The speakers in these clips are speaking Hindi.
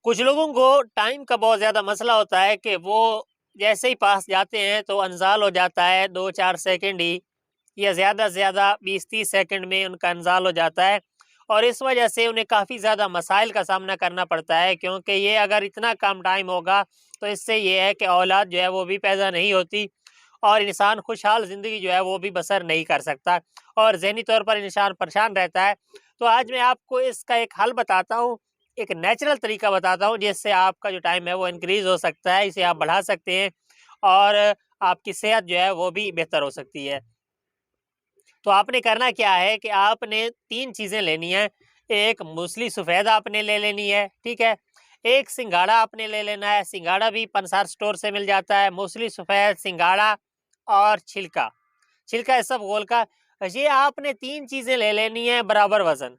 कुछ लोगों को टाइम का बहुत ज़्यादा मसला होता है कि वो जैसे ही पास जाते हैं तो इंज़ाल हो जाता है 2-4 सेकंड ही या ज़्यादा से ज़्यादा 20-30 सेकंड में उनका इंज़ाल हो जाता है और इस वजह से उन्हें काफ़ी ज़्यादा मसाइल का सामना करना पड़ता है, क्योंकि ये अगर इतना कम टाइम होगा तो इससे ये है कि औलाद जो है वो भी पैदा नहीं होती और इंसान खुशहाल ज़िंदगी जो है वो भी बसर नहीं कर सकता और ज़हनी तौर पर इंसान परेशान रहता है। तो आज मैं आपको इसका एक हल बताता हूँ, एक नेचुरल तरीका बताता हूँ जिससे आपका जो टाइम है वो इंक्रीज़ हो सकता है, इसे आप बढ़ा सकते हैं और आपकी सेहत जो है वो भी बेहतर हो सकती है। तो आपने करना क्या है कि आपने 3 चीज़ें लेनी हैं। एक मूसली सफ़ेद आपने ले लेनी है, ठीक है? एक सिंघाड़ा आपने ले लेना है, सिंघाड़ा भी पंसार स्टोर से मिल जाता है। मूसली सफ़ेद, सिंघाड़ा और छिलका, छिलका है सब घोल का। ये आपने 3 चीज़ें ले लेनी है बराबर वज़न,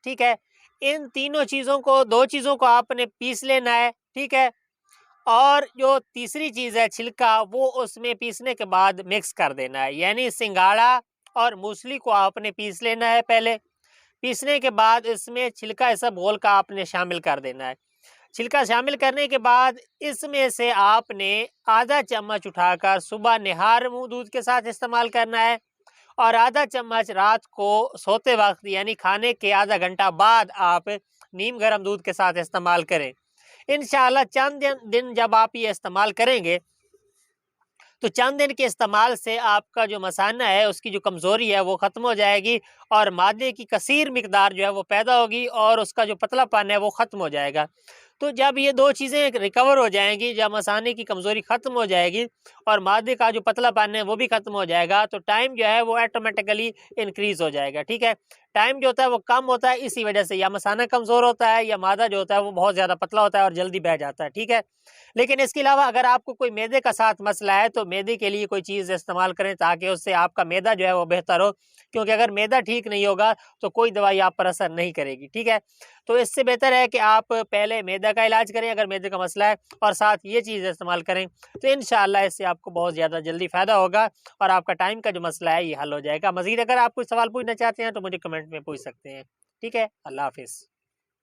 ठीक है? इन तीनों चीज़ों को 2 चीज़ों को आपने पीस लेना है, ठीक है? और जो तीसरी चीज़ है छिलका, वो उसमें पीसने के बाद मिक्स कर देना है। यानी सिंघाड़ा और मूसली को आपने पीस लेना है पहले, पीसने के बाद इसमें छिलका ये सब घोल का आपने शामिल कर देना है। छिलका शामिल करने के बाद इसमें से आपने आधा चम्मच उठाकर सुबह निहार मुँह दूध के साथ इस्तेमाल करना है और आधा चम्मच रात को सोते वक़्त यानी खाने के आधा घंटा बाद आप नीम गर्म दूध के साथ इस्तेमाल करें। इंशाअल्लाह चंद दिन जब आप ये इस्तेमाल करेंगे तो चंद दिन के इस्तेमाल से आपका जो मसाना है उसकी जो कमज़ोरी है वो ख़त्म हो जाएगी और मादे की कसीर मिकदार जो है वो पैदा होगी और उसका जो पतलापन है वो ख़त्म हो जाएगा। तो जब ये 2 चीज़ें रिकवर हो जाएँगी, जब मसाने की कमज़ोरी ख़त्म हो जाएगी और मादे का जो पतलापन है वो भी ख़त्म हो जाएगा, तो टाइम जो है वो ऑटोमेटिकली इंक्रीज़ हो जाएगा, ठीक है? टाइम जो होता है वो कम होता है इसी वजह से, या मसाना कमज़ोर होता है या मादा जो होता है वो बहुत ज़्यादा पतला होता है और जल्दी बह जाता है, ठीक है? लेकिन इसके अलावा अगर आपको कोई मैदे का साथ मसला है तो मैदे के लिए कोई चीज़ इस्तेमाल करें ताकि उससे आपका मैदा जो है वो बेहतर हो, क्योंकि अगर मैदा ठीक नहीं होगा तो कोई दवाई आप पर असर नहीं करेगी, ठीक है? तो इससे बेहतर है कि आप पहले मैदा का इलाज करें अगर मैदे का मसला है और साथ ये चीज़ इस्तेमाल करें, तो इंशाअल्लाह इससे आपको बहुत ज़्यादा जल्दी फ़ायदा होगा और आपका टाइम का जो मसला है ये हल हो जाएगा। मज़ीद अगर आप कोई सवाल पूछना चाहते हैं तो मुझे कमेंट में पूछ सकते हैं। ठीक है? अल्लाह हाफ़िज़।